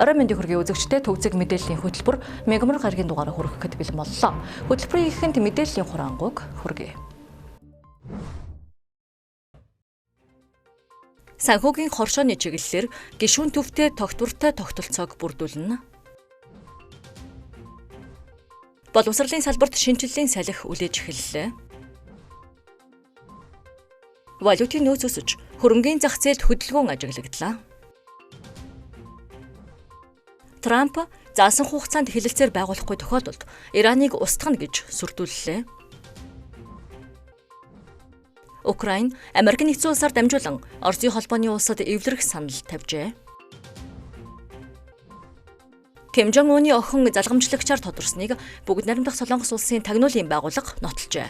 Орой мэндийн хүргэе үзэгчдээ төгзөг мэдээллийн хөтөлбөр Мегмар гарагийн дугаараар хүрэхэд бэлэн боллоо. Хөтөлбөрийн ихэнд мэдээллийн хураангуйг хүргэе. Санхүүгийн хоршооны чиглэлээр гишүүн төвтэй тогтвортой тогтолцоог бүрдүүлнэ. Боловсролын салбарт шинжиллийн салхи үлээж эхэллээ. Валютын нөөц өсөж, хөрөнгөний зах зээлд хөдөлгөөн ажиглагдлаа. Трамп заасан хугацаанд хэлэлцээр байгуулахгүй тохиолдолд Ираныг устгана гэж сүрдүүллээ. Украин Америк нэгдсэн улсаар дамжуулан Оросын холбооны улсад эвлэрэх санал тавьжээ. Ким Жон Уны охин залгамжлагчаар тодорсныг бүгд найрамдах Солонгос улсын тагнуулын байгууллага нотолжээ.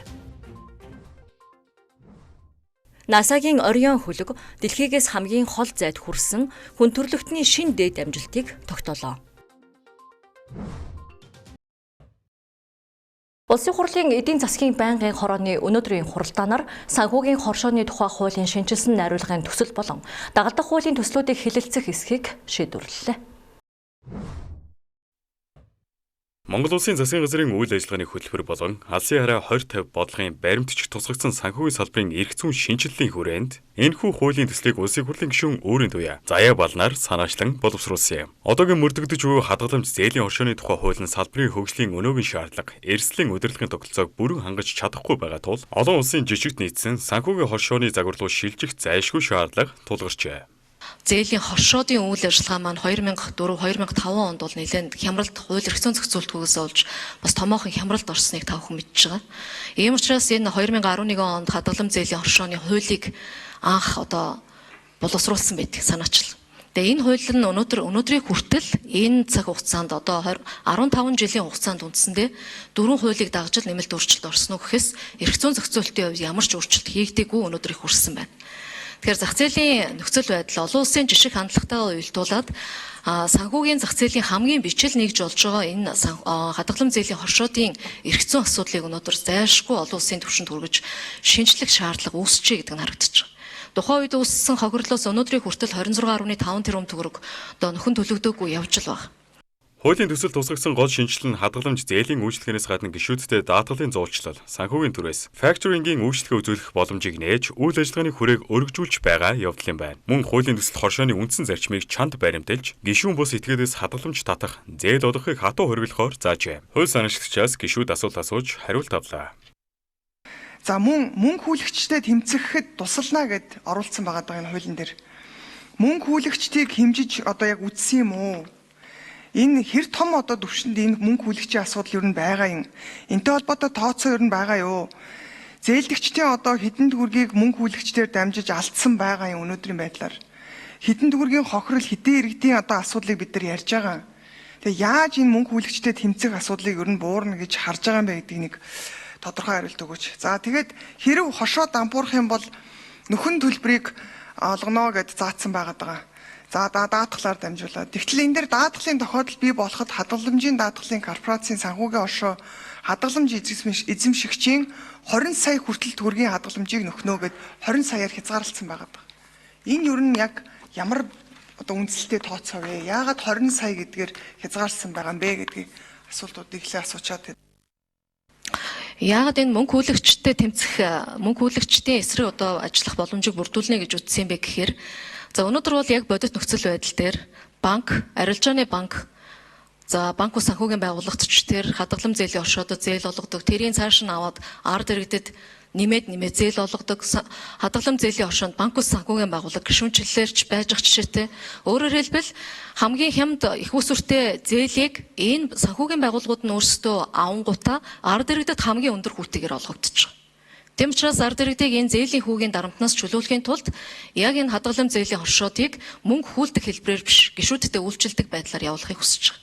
НАСА-гийн Орион хөлөг дэлхийгээс хамгийн хол зайд хүрсэн хүн төрөлхтний шинэ дээд амжилтыг тогтоолоо. Улсын хурлын эдийн засгийн байнгын хорооны өнөөдрийн хуралдаанаар санхүүгийн хоршооны тухай хуулийн шинжилсэн найруулгын төсөл болон дагалдах хуулийн төслүүдийг хэлэлцэх эсхийг шийдвэрлэлээ. Монгол Улсын засгийн газрын үйл ажиллагааны хөтөлбөр болон Алсын хараа 2050 бодлогын баримтч тусгагдсан санхүүгийн салбарын эрх зүйн шинжиллийн хүрээнд энэхүү хуулийн төслийг Улсын хурлын гишүүн өөрийн туяа Заяа Балнаар санаачлан боловсруулсан юм. Одоогийн мөрдөгдөж буй хадгаламж зээлийн хоршооны тухай хуулийн салбарын хөгжлийн өнөөгийн шаардлага, эрсдлийн удирдлагын тогтолцоог бүрэн хангаж чадахгүй байгаа тул олон улсын жижигт нийцсэн санхүүгийн хоршооны загвар руу шилжих зайлшгүй шаардлага тулгарчээ. Зээлийн хоршоодын үйл ажиллагаа маань 2004-2005 онд бол нэлээд хямралд хууль эрх зүйн зохицуултгүйгээс олж бас томоохон хямралд орсныг та бүхэн мэдж байгаа. Ийм учраас энэ 2011 онд хадгалам зээлийн хоршооны хуулийг анх боловсруулсан байдаг санаачлал. Тэгээ энэ хууль нь өнөөдрийн хүртэл энэ цаг хугацаанд 15 жилийн хугацаанд үндсэндээ 4 хуулийг дагжил нэмэлт өөрчлөлт орсон уу гэхээс эрх зүйн зохицуултын хувьд ямар ч өөрчлөлт хийгдэггүй өнөөдрийг хүрсэн байна. Тэгэхээр зах зээлийн нөхцөл байдал олон улсын жишг хандлагатайгаа уялдуулаад санхүүгийн зах зээлийн хамгийн бичил нэгж болж байгаа энэ хадгалам зээлийн хоршоодын эрх зүйн асуудлыг өнөөдөр зайлшгүй олон улсын түвшинд хүргэж шинжлэх шаардлага үүсчээ гэдэг нь харагдаж байгаа. Тухайн үед үүссэн хохирлоос өнөөдрийн хүртэл 26.5 тэрбум төгрөг нөхөн төлөгдөөгүй явж л байна. Хуулийн төсөл тусгагдсан гол шинжилэл нь хадгаламж зээлийн үйлчлэгээс гадна гишүүдтэй даатгалын зуулчлал, санхүүгийн түрээс факторингийн үйлчлэгээ үзүүлэх боломжийг нээж үйл ажиллагааны хүрээг өргөжүүлж байгаа явдал юм байна. Мөн хуулийн төсөл хоршооны үндсэн зарчмыг чанд баримталж, гишүүн бус этгээдээс хадгаламж татах, зээл олгохыг хатуу хориглохоор заажээ. Хууль санаагчдаас гишүүд асуулт асууж хариулт авлаа. За мөнгө хүлэгчтэй тэмцэхэд тусална гэд оруулсан байгаа энэ хуулийн дээр. Мөнгө хүлэгчдийг хэмжиж яг үтсэн юм уу? Энэ хэр том түвшинд энэ мөнгө хүлэгчийн асуудал юу н байгаа юм. Энтэй холбоотой тооцоо юу н байгаа юу? Зээлдэгчдийн хэдэн төгрөгийг мөнгө хүлэгчдээр дамжиж алдсан байгаа юм өнөөдрийн байдлаар. Хэдэн төгрөгийн хохирол хэдэн иргэдийн асуудлыг бид нар ярьж байгаа. Тэгээ яаж энэ мөнгө хүлэгчтэй тэмцэх асуудлыг юу н буурна гэж харж байгаа юм бэ гэдгийг нэг тодорхой хариулт өгөөч. За тэгээд хэрэг хошоо дампуурах юм бол нөхөн төлбөрийг олгоно гэж заасан байгаад байгаа. За даатгалаар дамжуулаад. Тэгтэл энэ дээр даатгалын тохиолдол бий болоход хадгаламжийн даатгалын корпорацийн санхүүгийн оршоо хадгаламж эзэмшигчийн 20 сая хүртэл төгрөгийн хадгаламжийг нөхнөө гэд 20 саяар хязгаарлалсан байгаа. Энэ юу н яг ямар үндсэлтэй тооцоо вэ? Яагаад 20 сая гэдгээр хязгаарлалсан байгаа юм бэ гэдгийг асуултуудыг ихлэ асуучаад. Яагаад энэ мөнгө хүлэгчтэй тэмцэх, мөнгө хүлэгчдийн эсрэг ажиллах боломжийг бүрдүүлнэ гэж үзсэн бэ гэхээр өнөөдөр бол яг бодит нөхцөл байдал дээр банк, арилжааны банк, банк ус санхүүгийн байгууллагч тэр хадгалам зээлийн оршуудад зээл олгодог, тэрийн цааш нь аваад ард иргэдэд нэмээд зээл олгодог, хадгалам зээлийн оршоонд банк ус санхүүгийн байгууллага гишүүнчлэлэрч байж ах жишээтэй. Өөрөөр хэлбэл хамгийн хямд их усүртэй зээлийг энэ санхүүгийн байгууллагууд нь өөрсдөө авангуудаа ард иргэдэд хамгийн өндөр хүүтэйгээр олгогдож байгаа. Тэм учраас ард иргэдийг энэ зээлийн хүүгийн дарамтнаас чөлөөлөхийн тулд яг энэ хадгалам зээлийн хоршоодыг мөнгө хүлдэх хэлбэрээр биш гишүүдтэй үйлчилдэг байдлаар явуулахыг хүсэж байгаа.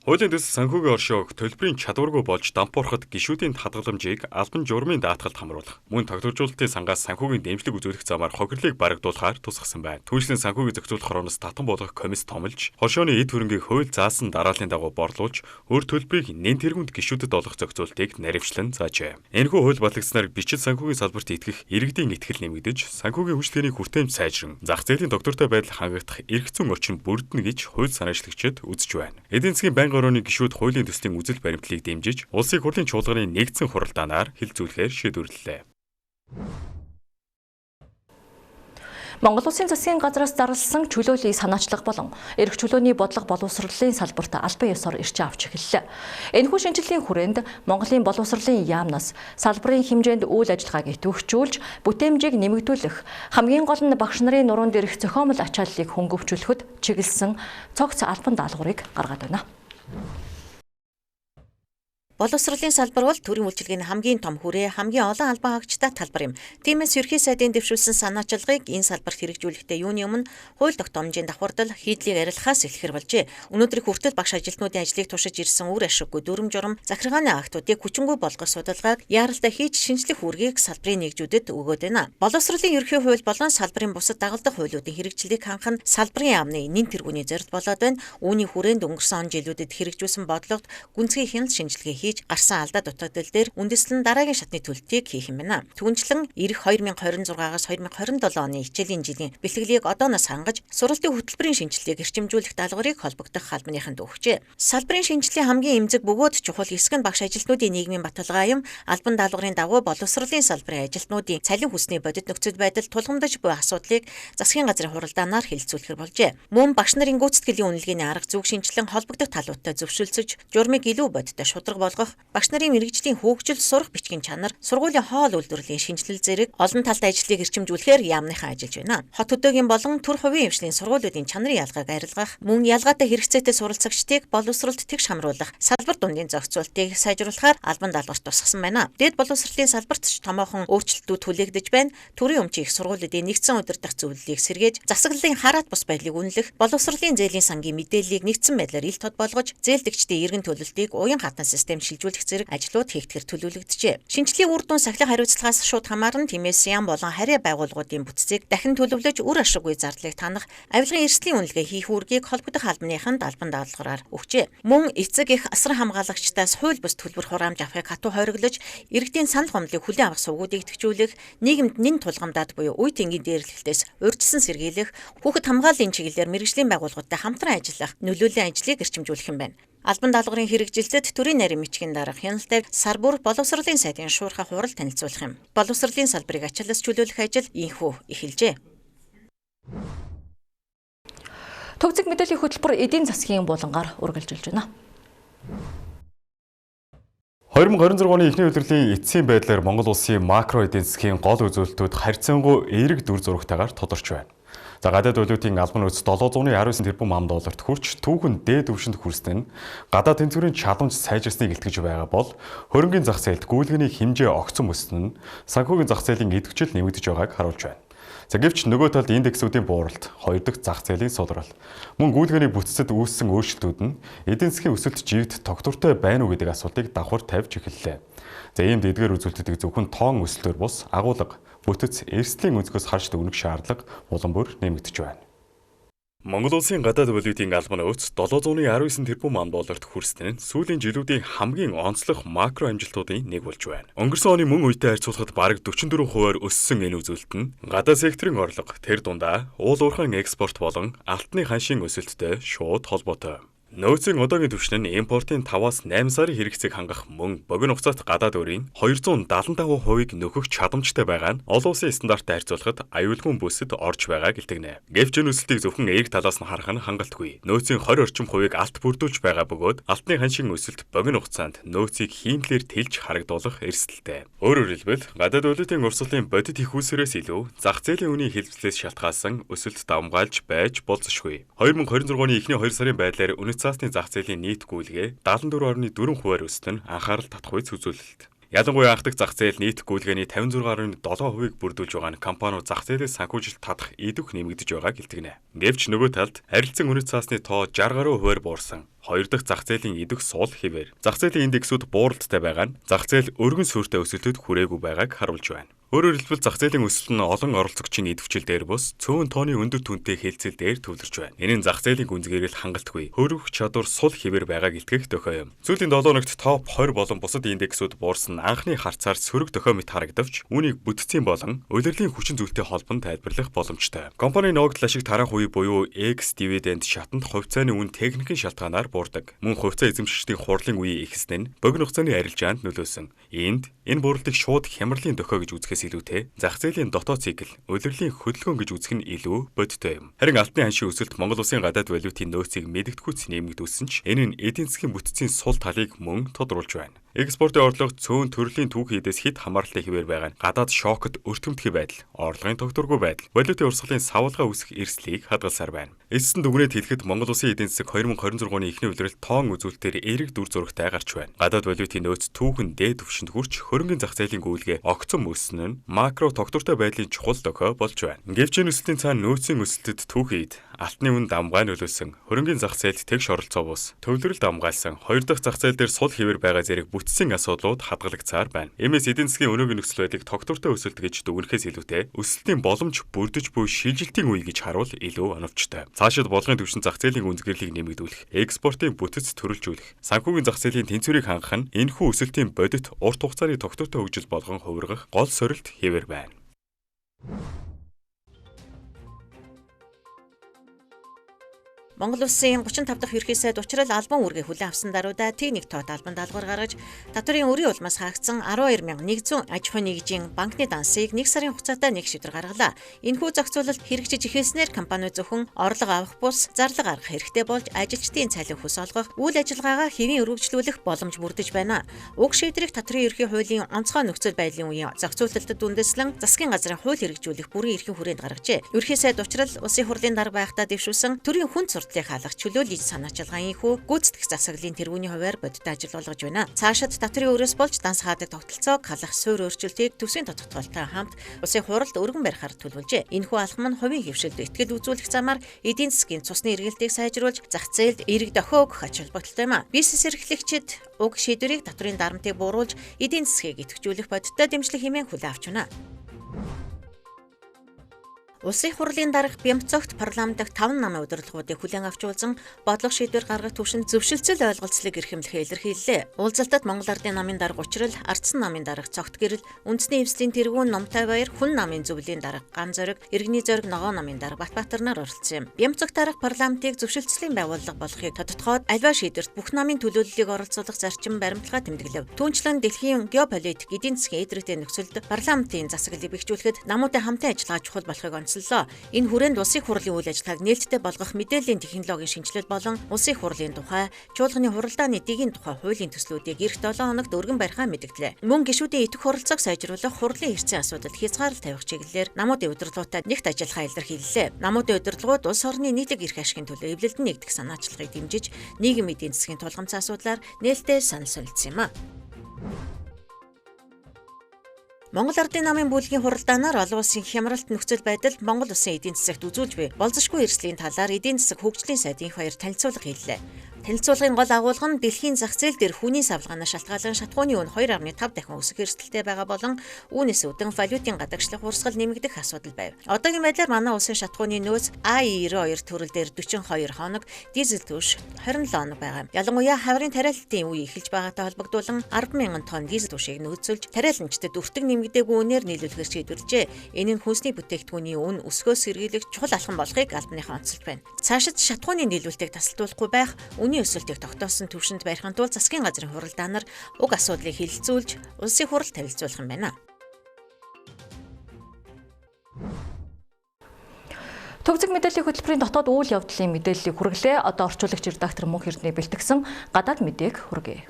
Хуулийн төсөл санхүүгийн оршоог төлбөрийн чадваргүй болж дампуурахад гишүүдийн хадгаламжийг албан журмын даатгалд хамруулах, мөн тогтворжуулалтын сангаас санхүүгийн дэмжлэг үзүүлэх замаар хохирлыг барагдуулахаар тусгасан байна. Түүнчлэн санхүүгийг зохицуулах ороноос татан болгох комисс томилж, хошооны эд хөрөнгийг хууль заасан дарааллын дагуу борлуулж, өөр төлбөрийг нэн тэргүнд гишүүдэд олгох зохицуултыг наривчлан заажээ. Энэхүү хууль батлагдсанаар бичил санхүүгийн салбарт итгэх иргэдийн итгэл нэмэгдэж, санхүүгийн хүчилгээний хүртээмж сайжран, зах зээлийн доктортой байдал хангагдах эрх зүйн орчин бүрдэнэ гэж хууль санаачлагчид үзэж байна. Эдийн засгийн байнгын орны гишүүд хуулийн төслийн үзэл баримтлалыг дэмжиж, улсын хурлын чуулганы нэгдсэн хуралдаанаар хилцүүлэхээр шийдвэрлэлээ. Монгол Улсын засгийн газраас зарласан чөлөөллийг санаачлах болон эрх чөлөөний бодлого боловсролын салбарт албан ёсоор ирж авч эхэллээ. Энэхүү шинжилгээний хүрээнд Монголын боловсролын яамнаас салбарын хэмжээнд үйл ажиллагааг идэвхжүүлж, бүтээмжийг нэмэгдүүлэх, хамгийн гол нь багш нарын нуруунд ирэх зохиомл ачааллыг хөнгөвчлөхөд чиглэсэн цогц албан даалгаврыг гаргаад байна. Боловсролын салбар бол төрийн үйлчилгээний хамгийн том хүрээ, хамгийн олон албан хаагчтай талбар юм. Тиймээс ерхий сайдын дэвшүүлсэн санаачилгыг энэ салбарт хэрэгжүүлэхдээ юуны өмнө хууль тогтоомжийн давхардал хийдлийг арилгахаас эхлэхэр болжээ. Өнөөдрийг хүртэл багш ажилтнуудын ажлыг туршиж ирсэн үр ашиггүй дүрм журм захиргааны актуудыг хүчингүй болгох судалгааг яаралтай хийж шинжлэх үүргийг салбарын нэгжүүдэд өгөөд байна. Боловсролын ерхий хууль болон салбарын бусад дагалдах хуулиудын хэрэгжлийг хангах нь салбарын яамны нэн тэргүүний зорилт болоод байна. Үүний хүрээнд өнгөрсөн он жилүүдэд хэрэгжүүлсэн бодлогод гүнзгий хяналт шинжилгээ гарсан алдаа дутагдал дээр үндэслэн дараагийн шатны төлөлтийг хийх юм байна. Түүнчлэн ирэх 2026-аас 2027 оны хичээлийн жилийн бэлтгэлийг одооноос хангаж, сургалтын хөтөлбөрийн шинжилгээг эрчимжүүлэх даалгаврыг холбогдох албаныханд өгчээ. Салбарын шинжилгээ хамгийн эмзэг бөгөөд чухал хэсэг нь багш ажилтнуудын нийгмийн баталгаа юм. Албан даалгаврын дагуу боловсролын салбарын ажилтнуудын цалин хүсний бодит нөхцөл байдал тулгамдж буй асуудлыг засгийн газрын хуралдаанаар хэлэлцүүлэхэр болжээ. Мөн багш нарын гүйцэтгэлийн үнэлгээний арга зүйг шинжилэн холбогдох талуудтай зөвшөөрлөж, журмыг илүү бодиттой шударга болгох, багш нарын мэрэгжлийн хөгжил сурах бичгийн чанар, сургуулийн хоол үйлдвэрлэлийн шинжилэл зэрэг олон талтай ажлыг эрчимжүүлэхээр яамныхаа ажиллаж байна. Хот хөдөөгийн болон төр хувийн хвшлийн сургуулиудын чанарын ялгааг арилгах, мөн ялгаатай хэрэгцээтэй суралцагчдыг боловсролд тэгш хамруулах, салбар дундын зохицуултыг сайжруулахаар албан даалгаварт тусгасан байна. Дээд боловсролын салбарт ч томоохон өөрчлөлтүүд хүлээгдэж байна. Төрийн өмчийн их сургуулиудын нэгдсэн удирдах зөвлөлийг сэргээж, засаглалын хараат бус байдлыг үнэлэх, боловсролын зээлийн сангийн мэдээллийг нэгдсэн байдлаар ил тод болгож, зээлдэгчдийн эргэн төлөлтийг уян хатан систем шилжүүлэх зэрэг ажлууд хийгдэхэр төлөвлөгдөжээ. Шинжлэлийн үр дүн сахилын хариуцлагаас шууд хамаарна. Тиймээс яам болон харьяа байгууллагуудын бүтцийг дахин төлөвлөж, үр ашиггүй зардлыг танах, авилгын эрсдлийн үнэлгээ хийх үүргийг холбогдох албаныханд албан даалгавраар өгчээ. Мөн эцэг их асран хамгаалагчдаас хууль бус төлбөр хураамж авахыг хатуу хориглож, иргэдийн санал гомдлыг хүлээн авах сувгуудыг идэвхжүүлэх, нийгэмд нэн тулгамдаад буюу үе тэнгийн дээрлэлтээс урьдчилан сэргийлэх, хүүхэд хамгааллын чиглэлээр мэргэжлийн байгууллагуудтай хамтран ажиллах, нөлөөллийн ажлыг эрчимжүүлэх юм байна. Албан даалгаврын хэрэгжилтэд төрийн нарийн бичгийн дарга хяналтыг сар бүр боловсролын сайдын шуурхай хурал танилцуулах юм. Боловсролын салбарыг ачааллаас чөлөөлөх ажил инхүү эхэлжээ. Төвцөг мэдээллийн хөтөлбөр эдийн засгийн булангаар үргэлжилж байна. 2026 оны эхний удирлын эцсийн байдлаар Монгол улсын макро эдийн засгийн гол үзүүлэлтүүд харьцангуй эерэг дүр зурагтайгаар тодорч байна. За гадаад валютын албан нөөц 719 тэрбум ам долларт хүрч түүхэн дээд түвшинд хүрсэн нь гадаад тэнцвэрийн чадамж сайжирсныг илтгэж байгаа бол хөрөнгийн зах зээлд гүйлгээний хэмжээ огцом өснө нь санхүүгийн зах зээлийн идэвхжил нэмэгдэж байгааг харуулж байна. За гэвч нөгөө талд индексүүдийн бууралт, хоёр дахь зах зээлийн сулрал, мөн гүйлгээний бүтцэд үүссэн өөрчлөлтүүд нь эдийн засгийн өсөлт живд тогтвортой байна уу гэдэг асуултыг давхар тавьж эхэллээ. За ийм дэдгээр үзүүлэлтүүдийг зөвхөн тоон өсөлтөөр бус агуулга бүтэц эрсдлийн өнцгөөс харж дүгнэх шаардлага улам бүр нэмэгдэж байна. Монгол улсын гадаад валютын албан нөөц 719 тэрбум ам долларт хүрсэн нь сүүлийн жилүүдийн хамгийн онцлог макро амжилтуудын нэг болж байна. Өнгөрсөн оны мөн үетэй харьцуулахад бараг 44% өссөн энэ үзүүлэлт нь гадаад секторын орлого, тэр дундаа уул уурхайн экспорт болон алтны ханшийн өсөлттэй шууд холбоотой. Нөөцийн одоогийн түвшин нь импортын 5-8 сарын хэрэгцээг хангах мөн богино хугацаат гадаад өрийн 275% нөхөх чадамжтай байгаа нь олон улсын стандарттай харьцуулахад аюулгүй бүсэд орж байгааг илтгэнэ. Гэвч энэ өсөлтийг зөвхөн эерэг талаас нь харах нь хангалтгүй. Нөөцийн 20 орчим хувийг алт бүрдүүлж байгаа бөгөөд алтны ханшийн өсөлт богино хугацаанд нөөцийг хиймлэр тэлж харагдуулах эрсдэлтэй. Өөрөөр хэлбэл гадаад валютын урсгалын бодит их үүсвэрээс илүү зах зээлийн үнийн хэлбэлээс шалтгаалсан өсөлт давмгайлж байж болзошгүй. 2026 оны эхний 2 сарын байдлаар цаасны зах зээлийн нийт гүйлгээ 74.4%-аар өснө нь анхаарал татах үе үзүүлэлт. Ялангуяа анх дахь зах зээл нийт гүйлгээний 56.7%-ийг бүрдүүлж байгаа нь компаниуд зах зээлээс санхүүжилт татах идэх нэмэгдэж байгааг илтгэнэ. Гэвч нөгөө талд харилцан үнэт цаасны тоо 60 гаруй хувиар буурсан. Хоёр дахь зах зээлийн идэх суул хэвээр. Зах зээлийн индексүүд бууралттай байгаа нь зах зээл өргөн суурьтай өсөлтөд хүрээгүй байгааг харуулж байна. Өөрөөр хэлбэл зах зээлийн өсөлт нь олон оролцогчийн идэвхжил дээр бус цөөн тооны өндөр түнтэй хэлцэл дээр төвлөрч байна. Энэ нь зах зээлийн гүнзгийрэл хангалтгүй хөрвөх чадвар сул хэвээр байгааг илтгэх дохио юм. Сүүлийн 7 өнөخت топ 20 болон бусад индексүүд буурсан анхны харцаар сөрөг дохио мэт харагдавч үүнийг бүтцийн болон улирлын хүчин зүйлтэй холбон тайлбарлах боломжтой. Компанийн ногдол ашиг тараах үе буюу X dividend шатанд хувьцааны үн техникийн шалтгаанаар буурдаг. Мөн хувьцаа эзэмшигчдийн хурлын үе ихсэн нь богино хугацааны арилжаанд нөлөөсөн. Энэ бууралтыг шууд хямралын дохио гэж үзэх илүүтэй зах зээлийн дотоод цикл, улирлын хөдөлгөөн гэж үзэх нь илүү бодиттой юм. Харин алтны ханшийн өсөлт Монгол улсын гадаад валютын нөөцийг мэдэгдэхүйц нэмэгдүүлсэн ч энэ нь эдийн засгийн бүтцийн сул талыг мөн тодруулж байна. Экспортын орлого цөөн төрлийн түүхийдээс хэд хамааралтай хэвээр байгаа нь гадаад шокод өртөмтгий байдал, орлогын тогтворгүй байдал, валютын урсгалын савлгаа үүсэх эрсдлийг хадгалсаар байна. Эцэст нь дүгнэлт хэлэхэд Монгол улсын эдийн засаг 2026 оны эхний улиралд тоон үзүүлэлтээр эерэг дүр зурагтай гарч байна. Гадаад валютын нөөц түүхэн дээд түвшинд хүрч хөрөнгөний зах зээлийн гүйлгээ огцом өснө нь макро тогтвортой байдлын чухал дохио болж байна. Гэвч энэ өсөлтийн цаана нөөцийн өсөлтөд түүхийд алтны үн дамгаа нөлөөсөн, хөрөнгөний зах зээлд тэгш оролцоо бус, төвлөрөл дамгаалсан, хоёр дахь зах зээл дээр сул хэвээр байгаа зэрэг бүтцийн асуудлууд хадгалагдсаар байна. Иймээс эдийн засгийн өнөөгийн нөхцөл байдлыг тогтвортой өсөлт гэж дүгнэхээс илүүтэй өсөлтийн боломж бүрдэж буй шилжилтийн үе гэж харуул илүү оновчтой. Цаашид болгоны түвшин зах зээлийн гүнзгийрлийг нэмэгдүүлэх, экспортын бүтэц төрөлжүүлэх, санхүүгийн зах зээлийн тэнцвэрийг хангах нь энэхүү өсөлтийн бодит урт хугацааны тогтвортой хөгжил болгон хувиргах гол сорилт хэвээр байна. Монгол улсын 35 дахь ерхий сайд учрал албан үүргээ хүлээн авсан даруйда техник тоод албан даалгавар гаргаж татварын өрийн улмаас хаагдсан 12,100 аж ахуйн нэгжийн банкны дансыг 1 сарын хугацаатай нэг шийдвэр гаргалаа. Энэхүү зохицуулалт хэрэгжиж эхэлснээр компаниуд зөвхөн орлого авах бус зарлага гаргах хэрэгтэй болж ажилчдын цалин хөс олгох, үйл ажиллагаагаа хэвийн өргөжлүүлэх боломж бүрдэж байна. Уг шийдвэрийг татварын ерхий хуулийн онцгой нөхцөл байдлын үеийн зохицуулалтад үндэслэн засгийн газрын хууль хэрэгжүүлэх бүрэн эрхийн хүрээнд гаргажээ. Ерхий сайд учрал улсын хурлын дарга байхдаа дэвшүүлсэн төрийн хүн хаалгах чөлөөлөж санаачилгааны хүү гүйцэтгэх засаглалын тэргүүний хувьар бодит ажил болгож байна. Цаашид татварын өрөөс болж данс хаадаг тогтолцоог халах суурь өөрчлөлтийг төсвийн тодтолцоолтой хамт улсын хуралд өргөн барихаар төлөвлөжээ. Энэхүү алхам нь хувийн хөвшилд итгэл үзүүлэх замаар эдийн засгийн цусны эргэлтийг сайжруулж зах зээлд эерэг дохио өгөх ач холбогдолтой юм. Бизнес эрхлэгчид уг шийдвэрийг татварын дарамтыг бууруулж эдийн засгийг идэвхжүүлэх бодиттой дэмжлэг хэмээн хүлээн авч байна. Улсын хурлын дарга Бямцогт парламент дахь 5 намын удирдлагуудыг хүлээн авч уулзсан бодлого шийдвэр гаргах түвшинд зөвшөлтсөл ойлголцлыг эрхэмлэхээ илэрхийллээ. Уулзалтад Монгол Ардын намын дарга Учрал, Ардсан намын дарга Цогт гэрэл, Үндэсний эвслийн тэргүүн Номтой баяр, Хүн намын зөвлөлийн дарга Ган зориг, Иргэний зориг Ногоо намын дарга Батбаатар нар оролцсон юм. Бямцогт дарга парламентыг зөвшөлтслийн байгууллага болохыг тодтогоод альва шийдвэрт бүх намын төлөөллийг оролцуулах зарчим баримталгаа тэмдэглэв. Түүнчлэн дэлхийн геополитик эдийн засгийн эдрэгтэй нөхцөлд парламентын засаглалыг бэхжүүлэхэд намуудын хамтын ажиллагаа чухал болохыг энэ хүрээнд улсын хурлын үйл ажиллагааг нээлттэй болгох мэдээллийн технологийн шинжилэл болон улсын хурлын тухай, чуулганы хуралдааны дэгийн тухай хуулийн төслүүдийг эх 7 хоногт өргөн барихаа мэдгдлээ. Мөн гишүүдийн идэх хуралцааг сайжруулах, хурлын эрсдлийн асуудал хязгаарлалт тавих чиглэлээр намуудын удирдлагуудад нэгт ажиллахаа илэрхийллээ. Намуудын удирдлагууд улс орны нийтлэг эрх ашигын төлөө эвлэлд нэгдэх санаачлагыг дэмжиж, нийгэм эдийн засгийн тулгамдсан асуудлаар нээлттэй санал солилцсон юм а. Монгол Ардын намын бүлгийн хуралдаанаар олон улсын хямралт нөхцөл байдал Монгол улсын эдийн засагт үзүүлж буй болзошгүй эрсдлийн талаар эдийн засаг хөгжлийн сайдын хоёр танилцуулга хийлээ. Танилцуулгын гол агуулга нь дэлхийн зах зээл дээр хүний савлгаанаас шалтгаалan шатхууны үн 2.5 дахин өсөх эрсдэлтэй байгаа болон үүнээс үүдэн валютын гадагшлах урсгал нэмэгдэх асуудал байв. Одоогийн байдлаар манай улсын шатхууны нөөц AI92 төрөл дээр 42 хоног, дизель түвш 27 хоног байгаа. Ялангуяа хаврын тариалалтын үе эхэлж байгаатай холбогдуулан 10,000 тонн дизель түвшийг нөөцөлж тариаламжтад өртөг нэмэгдээгүй үнээр нийлүүлэхээр шийдвэрлэжээ. Энэ нь хүнсний бүтээгдэхүүний үн өсгөөс сэргийлэх чухал алхам болохыг албаныхан онцолж байна. Цаашид шатхууны нийлүүлэлтийг тасалдуулахгүй байх, үнийн өсөлтийг тогтоосон түвшинд барихын тулд засгийн газрын хуралдаанаар уг асуудлыг хэлэлцүүлж улсын хурал танилцуулах юм байна. Төгсөг мэдээллийн хөтөлбөрийн дотоод үйл явдлын мэдээллийг хүргэлээ. Одоо орчуулагч редактор Мөнх Эрдэнэ бэлтгэсэн гадаад мэдээг хүргэе.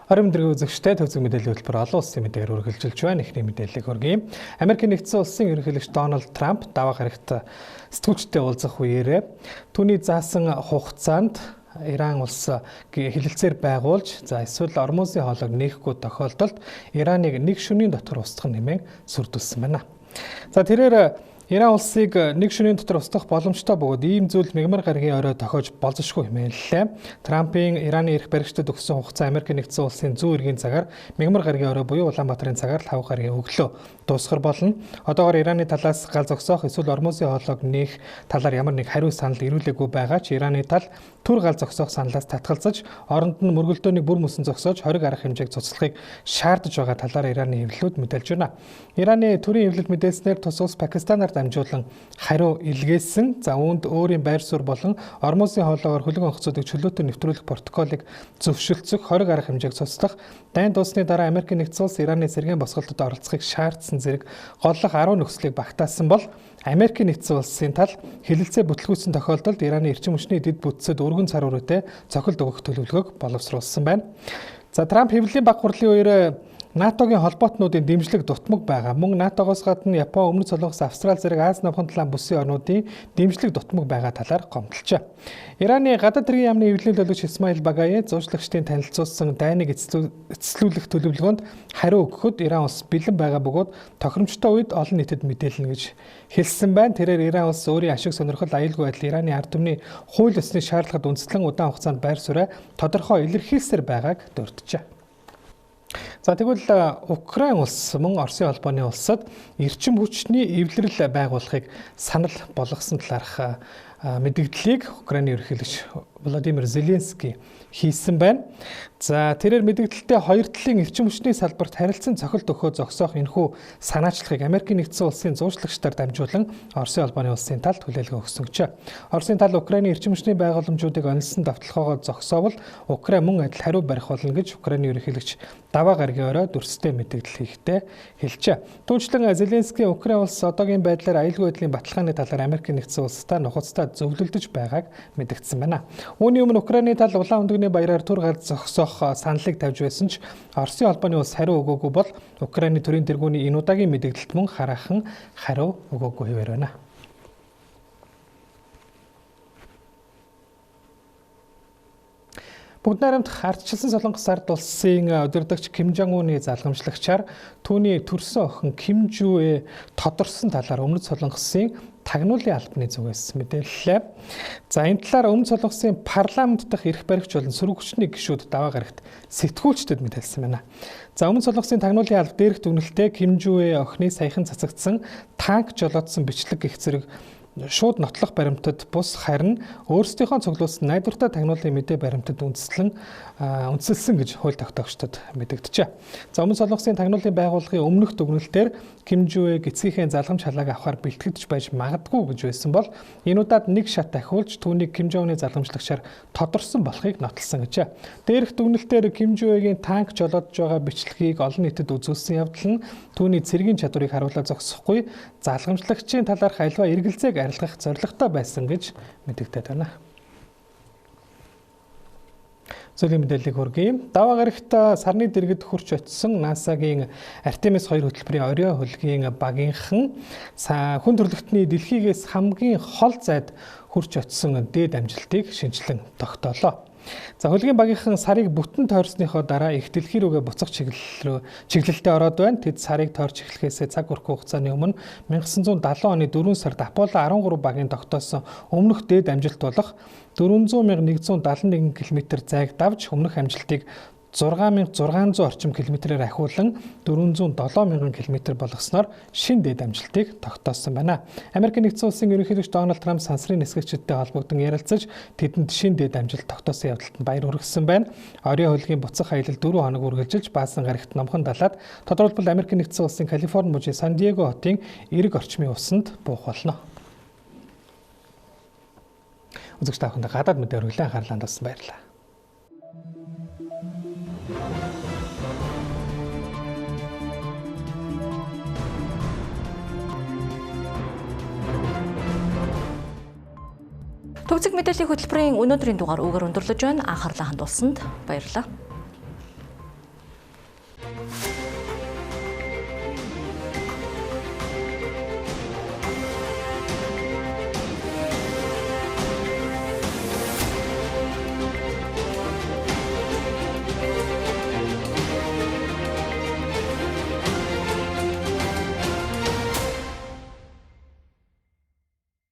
Орон мэдрэг үзэгчтэй төвцөг мэдээллийн хөтөлбөр олон улсын мэдээгээр үргэлжилж байна. Эхний мэдээллийг хүргэе. Америкийн нэгдсэн улсын ерөнхийлөгч Дональд Трамп даваа гарагт сэтгүүлчтэй уулзах үеэрээ түүний заасан хугацаанд Иран улс хилэлцээр байгуулж эсвэл ормозын хоолойг нээхгүй тохиолдолд Ираныг нэг шөнийн дотор устгах нэмэн сүрдүүлсэн байна. За тэрээр Иран улсыг нэг шөнийн дотор устгах боломжтой бөгөөд ийм зүйл мягмар гарагийн орой тохиож болзошгүй хэмээнлээ. Трампын Ираны эрх баригчдад өгсөн хугацаа Америк нэгдсэн улсын зүүн эргийн цагаар мягмар гарагийн орой буюу Улаанбаатарын цагаар 5 гарагийн өглөө дуусгар болно. Одоогоор Ираны талаас гал зогсоох эсвэл ормозын хоолойг нээх талаар ямар нэг хариу санал ирүүлээгүй байгаа ч Ираны тал түр гал зогсоох саналаас татгалзаж оронд нь мөргөлдөөний бүр мөсөн зогсоож хориг арга хэмжээг цуцлахыг шаардж байгаа талаар Ираны хэвлэлүүд мэдээлж байна. Ираны төрийн хэвлэл мэдээлснээр тус улс Пакистанаар дамжуулан хариу илгээсэн. За үүнд өөрийн байр суурь болон ормозын хоолойгоор хөлөг онгоцуудыг чөлөөтэй нэвтрүүлэх протоколыг зөвшөлдсөх хориг арга хэмжээг цуцлах дайн дуусны дараа Америк нэгдсэн улс Ираны сэргээн босголтод оролцохыг шаардсан зэрэг голлох 10 нөхцөлийг багтаасан бол Америк нэгдсэн улсын тал хилэлцээ бүтлгүүцсэн тохиолдолд Ираны эрчим хүчний дэд бүтцэд өргөн цар хүрээтэй цохилт өгөх төлөвлөгөөг боловсруулсан байна. За Трамп хэвлэлийн баг хурлын үеэр НАТОгийн холбоотнуудын дэмжлэг дутмаг байгаа. Мөн НАТОгоос гадна Япон, Өмнөд Солонгос, Австрали зэрэг Ази намхан талаан бүсийн орнуудын дэмжлэг дутмаг байгаа талаар гомдолжээ. Ираны гадаад хэргийн яамны хэвлэлийн төлөөлөгч Исмаил Багаи зуршлагчдын танилцуулсан дайныг эцэслүүлэх төлөвлөгөөнд хариу өгөхөд Иран улс бэлэн байгаа бөгөөд тохиромжтой үед олон нийтэд мэдээлнэ гэж хэлсэн байна. Тэрээр Иран улс өөрийн ашиг сонирхол аюулгүй байдал Ираны ард түмний хууль ёсны шаардлагад үндэслэн удаан хугацаанд байр сууриа тодорхой илэрхийлсээр байгааг дурджээ. За тэгвэл Украин улс мөн Оросын холбооны улсад эрчим хүчний эвлэрэл байгуулахыг санал болгосон талаарх мэдээллийг Украины ерөнхийлөгч Владимир Зеленский хийсэн байна. За тэрээр мэдээлэлдээ хоёр талын эрчим хүчний салбарт харилцан цохилт өгөхөд зогсоох энэхүү санаачлагыг Америк нэгдсэн улсын зуучлагчдаар дамжуулан Оросын холбооны улсын талд хүлээлгээ өгсөн гэж. Оросын тал Украины эрчим хүчний байгууламжуудыг онилсон давталгоогоо зогсоовол Украин мөн адил хариу барих болно гэж Украины ерөнхийлөгч даваа гарагийн орой дүрстэй мэдээлэл хийхдээ хэлжээ. Түүнчлэн Зеленский Украин улс одоогийн байдлаар аюулгүй байдлын баталгааны талаар Америк нэгдсэн улстай нухацтай зөвлөлдөж байгааг мэдгдсэн байна. Үүний өмнө Украины тал улаан өндөгний баяраар түр гал зогсоох саналыг тавьж байсан ч Оросын холбооны улс хариу өгөөгүй бол Украины төрийн тэргүүний энэ удаагийн мэдээлэлд мөн хараахан хариу өгөөгүй хэвээр байна. Бүгд найрамдах ардчилсан Солонгос ард улсын удирдагч Ким Жон Уны залгамжлагчаар түүний төрсөн охин Ким Жуэ тодорсон талаар Өмнөд Солонгосын тагнуулын албаны зүгээс мэдээллээ. За энэ талаар Өмнөд Солонгосын парламент дахь эрх баригч болон сөрөг хүчний гишүүд даваа гарагт сэтгүүлчдэд мэдээлсэн байна. За Өмнөд Солонгосын тагнуулын алба дээрх дүгнэлтэд Ким Жуэ охины саяхан цацагдсан танк жолоодсон бичлэг гэх зэрэг шууд нотлох баримтад бус харин өөрсдийнхөө цуглуулсан найдвартай тагнуулын мэдээ баримтад үндэслэн гэж хууль тогтоогчдод мэдэгджээ. За Өмнөд Солонгосын тагнуулын байгууллагын өмнөх дүгнэлтээр Ким Жуэ эцгийнхээ залгамж халааг авахар бэлтгэж байж магадгүй гэж байсан бол энэ удаад нэг шат ахиулж түүнийг Ким Жон Уны залгамжлагчаар тодорсон болохыг нотолсон гэжээ. Дээрх дүгнэлтээр Ким Жуэгийн танк жолоодж байгаа бичлэгийг олон нийтэд үзүүлсэн явдал нь түүний цэргийн чадварыг харуулж зогсохгүй залгамжлагчийн талаарх альва эргэлзээг арилгах зорилготой байсан гэж мэдэгдээд байна. Зөвлөлийн мэдээллийг хүргэе. Даваа гарагт сарны дэргэд хурч очисон НАСА-гийн Артемис 2 хөтөлбөрийн орой хөлгийн багийнхан хүн төрөлхтний дэлхийгээс хамгийн хол зайд хурч очисон дээд амжилтыг шинжлэн тогтоолоо. За хөлгийн багийнхан сарыг бүтэн тойрсныхоо дараа их дэлхий рүүгээ буцах чиглэлтэд ороод байна. Тэд сарыг тойрч эхлэхээс цаг хүрэх хугацааны өмнө 1970 оны 4 сард Аполло 13 багийн тогтоосон өмнөх дээд амжилт болох 400,171 км зайг давж өмнөх амжилтыг 6,600 орчим километрээр ахиулан 407,000 км болгосноор шин дээд амжилтыг тогтоосон байна. Америк нэгдсэн улсын ерөнхийлөгч Дональд Трамп сансрын нисгэгчдтэй холбогдсон ярилцаж тэдэнд шин дээд амжилт тогтоосон явдалд баяр хүргэсэн байна. Орой хөлгийн буцах аялал 4 хоног үргэлжилж баасан гарагт номхон далаад тодорхойлбол Америк нэгдсэн улсын Калифорни мужийн Сан Диего хотын эрэг орчмын усанд буух болно. Үзэгч та бүхэнд гадаад мэдээ өргөлэн анхаарлаа хандуулсан баярлалаа. Төвцөг мэдээллийн хөтөлбөрийн өнөөдрийн дугаар үгээр өндөрлөж байна. Анхаарлаа хандуулсанд баярлалаа.